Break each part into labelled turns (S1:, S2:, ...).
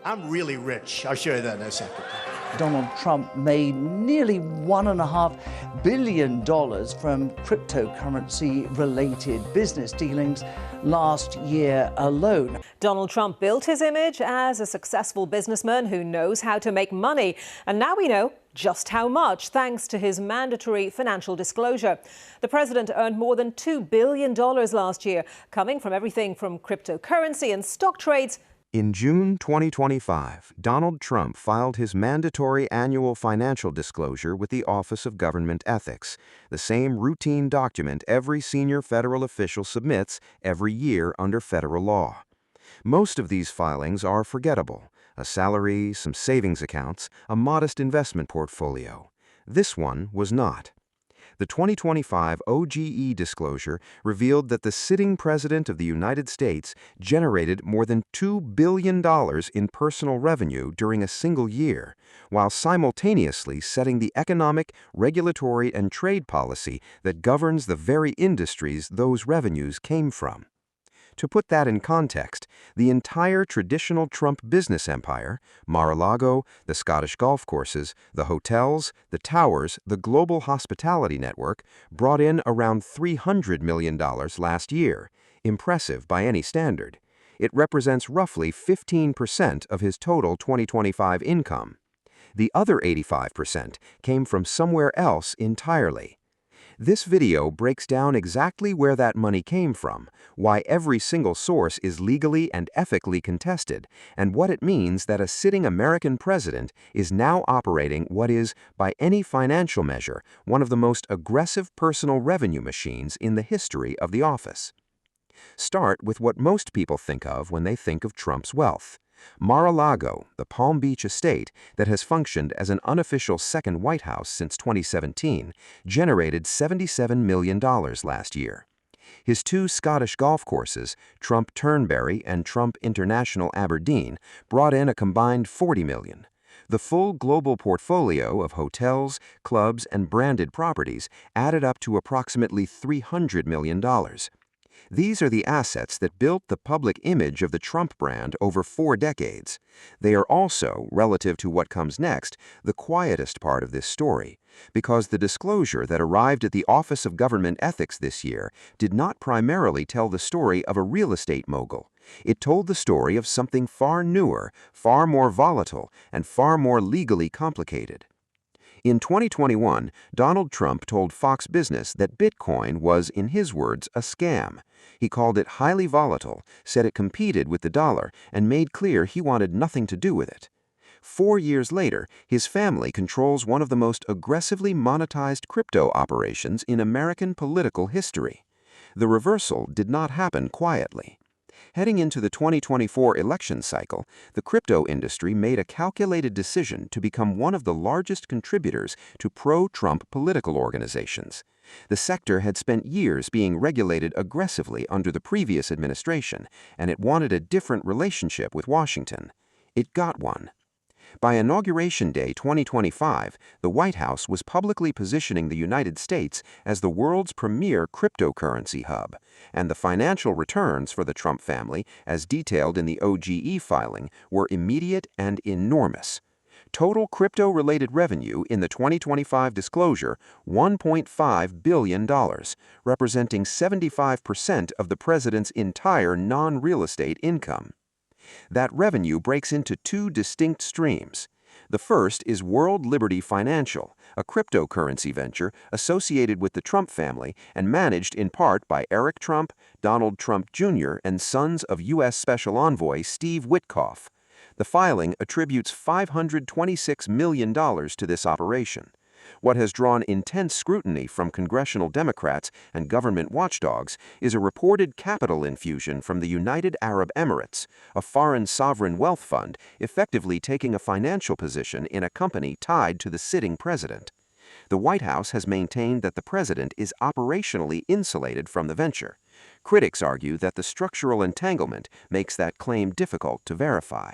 S1: I'm really rich. I'll show you that in a second.
S2: Donald Trump made nearly $1.5 billion from cryptocurrency-related business dealings last year alone.
S3: Donald Trump built his image as a successful businessman who knows how to make money. And now we know just how much, thanks to his mandatory financial disclosure. The president earned more than $2 billion last year, coming from everything from cryptocurrency and stock trades.
S4: In June 2025, Donald Trump filed his mandatory annual financial disclosure with the Office of Government Ethics, the same routine document every senior federal official submits every year under federal law. Most of these filings are forgettable: a salary, some savings accounts, a modest investment portfolio. This one was not. The 2025 OGE disclosure revealed that the sitting president of the United States generated more than $2 billion in personal revenue during a single year, while simultaneously setting the economic, regulatory, and trade policy that governs the very industries those revenues came from. To put that in context, the entire traditional Trump business empire, Mar-a-Lago, the Scottish golf courses, the hotels, the towers, the global hospitality network, brought in around $300 million last year. Impressive by any standard. It represents roughly 15% of his total 2025 income. The other 85% came from somewhere else entirely. This video breaks down exactly where that money came from, why every single source is legally and ethically contested, and what it means that a sitting American president is now operating what is, by any financial measure, one of the most aggressive personal revenue machines in the history of the office. Start with what most people think of when they think of Trump's wealth. Mar-a-Lago, the Palm Beach estate that has functioned as an unofficial second White House since 2017, generated $77 million last year. His two Scottish golf courses, Trump Turnberry and Trump International Aberdeen, brought in a combined $40 million. The full global portfolio of hotels, clubs, and branded properties added up to approximately $300 million. These are the assets that built the public image of the Trump brand over 4 decades. They are also, relative to what comes next, the quietest part of this story, because the disclosure that arrived at the Office of Government Ethics this year did not primarily tell the story of a real estate mogul. It told the story of something far newer, far more volatile, and far more legally complicated. In 2021, Donald Trump told Fox Business that Bitcoin was, in his words, a scam. He called it highly volatile, said it competed with the dollar, and made clear he wanted nothing to do with it. 4 years later, his family controls one of the most aggressively monetized crypto operations in American political history. The reversal did not happen quietly. Heading into the 2024 election cycle, the crypto industry made a calculated decision to become one of the largest contributors to pro-Trump political organizations. The sector had spent years being regulated aggressively under the previous administration, and it wanted a different relationship with Washington. It got one. By Inauguration Day 2025, the White House was publicly positioning the United States as the world's premier cryptocurrency hub, and the financial returns for the Trump family, as detailed in the OGE filing, were immediate and enormous. Total crypto-related revenue in the 2025 disclosure, $1.5 billion, representing 75% of the president's entire non-real estate income. That revenue breaks into 2 distinct streams. The first is World Liberty Financial, a cryptocurrency venture associated with the Trump family and managed in part by Eric Trump, Donald Trump Jr., and sons of U.S. Special Envoy Steve Witkoff. The filing attributes $526 million to this operation. What has drawn intense scrutiny from congressional Democrats and government watchdogs is a reported capital infusion from the United Arab Emirates, a foreign sovereign wealth fund effectively taking a financial position in a company tied to the sitting president. The White House has maintained that the president is operationally insulated from the venture. Critics argue that the structural entanglement makes that claim difficult to verify.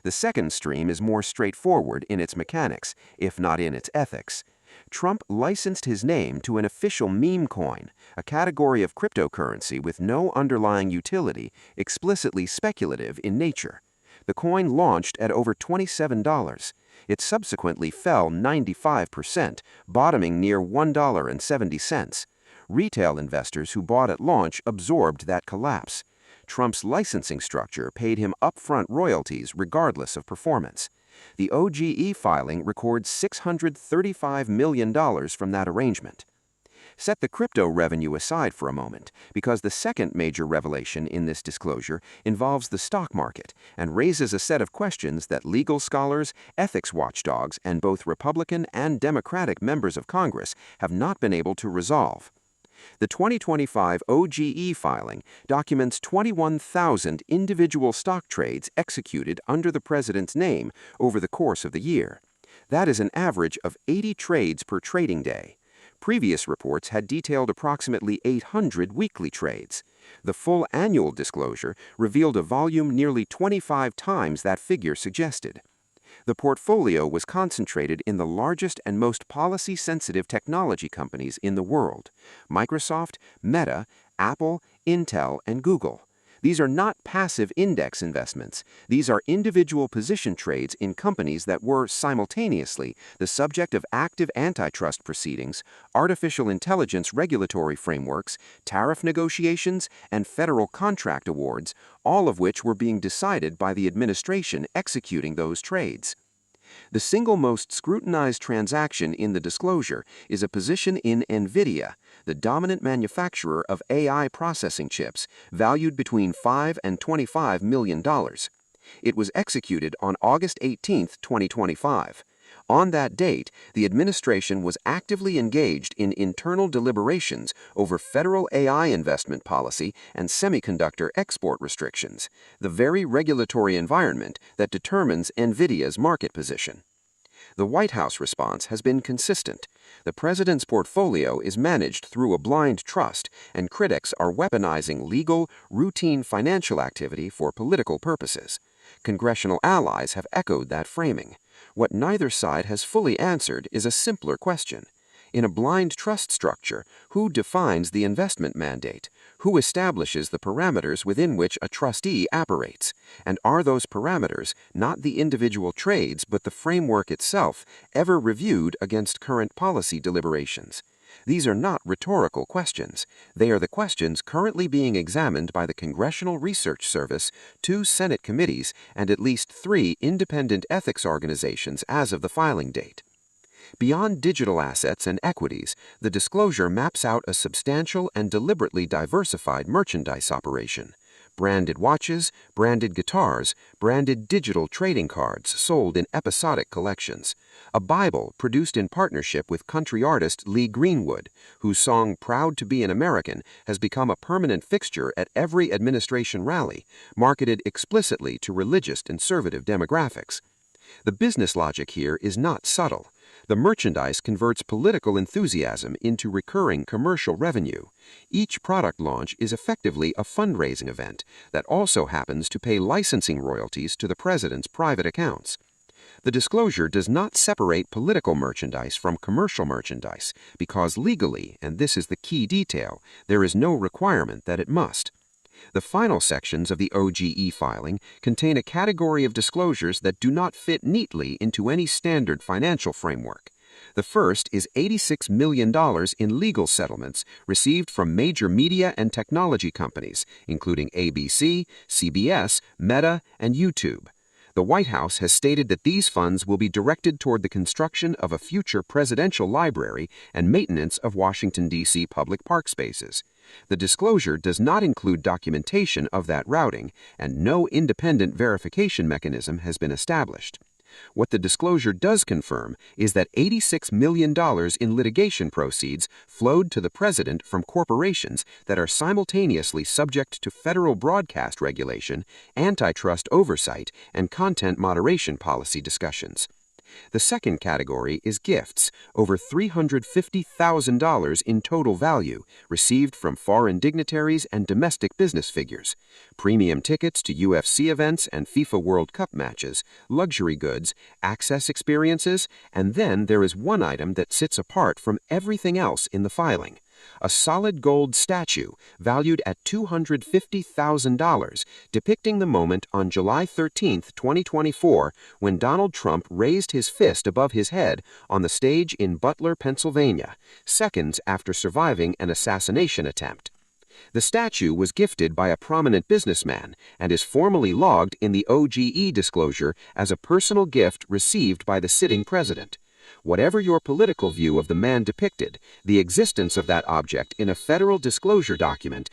S4: The second stream is more straightforward in its mechanics, if not in its ethics. Trump licensed his name to an official memecoin, a category of cryptocurrency with no underlying utility, explicitly speculative in nature. The coin launched at over $27. It subsequently fell 95%, bottoming near $1.70. Retail investors who bought at launch absorbed that collapse. Trump's licensing structure paid him upfront royalties regardless of performance. The OGE filing records $635 million from that arrangement. Set the crypto revenue aside for a moment, because the second major revelation in this disclosure involves the stock market and raises a set of questions that legal scholars, ethics watchdogs, and both Republican and Democratic members of Congress have not been able to resolve. The 2025 OGE filing documents 21,000 individual stock trades executed under the president's name over the course of the year. That is an average of 80 trades per trading day. Previous reports had detailed approximately 800 weekly trades. The full annual disclosure revealed a volume nearly 25 times that figure suggested. The portfolio was concentrated in the largest and most policy-sensitive technology companies in the world: Microsoft, Meta, Apple, Intel, and Google. These are not passive index investments. These are individual position trades in companies that were, simultaneously, the subject of active antitrust proceedings, artificial intelligence regulatory frameworks, tariff negotiations, and federal contract awards, all of which were being decided by the administration executing those trades. The single most scrutinized transaction in the disclosure is a position in Nvidia, the dominant manufacturer of AI processing chips, valued between $5 and $25 million. It was executed on August 18, 2025. On that date, the administration was actively engaged in internal deliberations over federal AI investment policy and semiconductor export restrictions, the very regulatory environment that determines Nvidia's market position. The White House response has been consistent. The president's portfolio is managed through a blind trust, and critics are weaponizing legal, routine financial activity for political purposes. Congressional allies have echoed that framing. What neither side has fully answered is a simpler question. In a blind trust structure, who defines the investment mandate? Who establishes the parameters within which a trustee operates? And are those parameters, not the individual trades but the framework itself, ever reviewed against current policy deliberations? These are not rhetorical questions. They are the questions currently being examined by the Congressional Research Service, 2 Senate committees, and at least 3 independent ethics organizations as of the filing date. Beyond digital assets and equities, the disclosure maps out a substantial and deliberately diversified merchandise operation. Branded watches, branded guitars, branded digital trading cards sold in episodic collections. A Bible produced in partnership with country artist Lee Greenwood, whose song Proud to Be an American has become a permanent fixture at every administration rally, marketed explicitly to religious conservative demographics. The business logic here is not subtle. The merchandise converts political enthusiasm into recurring commercial revenue. Each product launch is effectively a fundraising event that also happens to pay licensing royalties to the president's private accounts. The disclosure does not separate political merchandise from commercial merchandise because legally, and this is the key detail, there is no requirement that it must. The final sections of the OGE filing contain a category of disclosures that do not fit neatly into any standard financial framework. The first is $86 million in legal settlements received from major media and technology companies, including ABC, CBS, Meta, and YouTube. The White House has stated that these funds will be directed toward the construction of a future presidential library and maintenance of Washington, D.C. public park spaces. The disclosure does not include documentation of that routing, and no independent verification mechanism has been established. What the disclosure does confirm is that $86 million in litigation proceeds flowed to the president from corporations that are simultaneously subject to federal broadcast regulation, antitrust oversight, and content moderation policy discussions. The second category is gifts, over $350,000 in total value, received from foreign dignitaries and domestic business figures. Premium tickets to UFC events and FIFA World Cup matches, luxury goods, access experiences, and then there is one item that sits apart from everything else in the filing: a solid gold statue valued at $250,000 depicting the moment on July 13, 2024, when Donald Trump raised his fist above his head on the stage in Butler, Pennsylvania, seconds after surviving an assassination attempt. The statue was gifted by a prominent businessman and is formally logged in the OGE disclosure as a personal gift received by the sitting president. Whatever your political view of the man depicted, the existence of that object in a federal disclosure document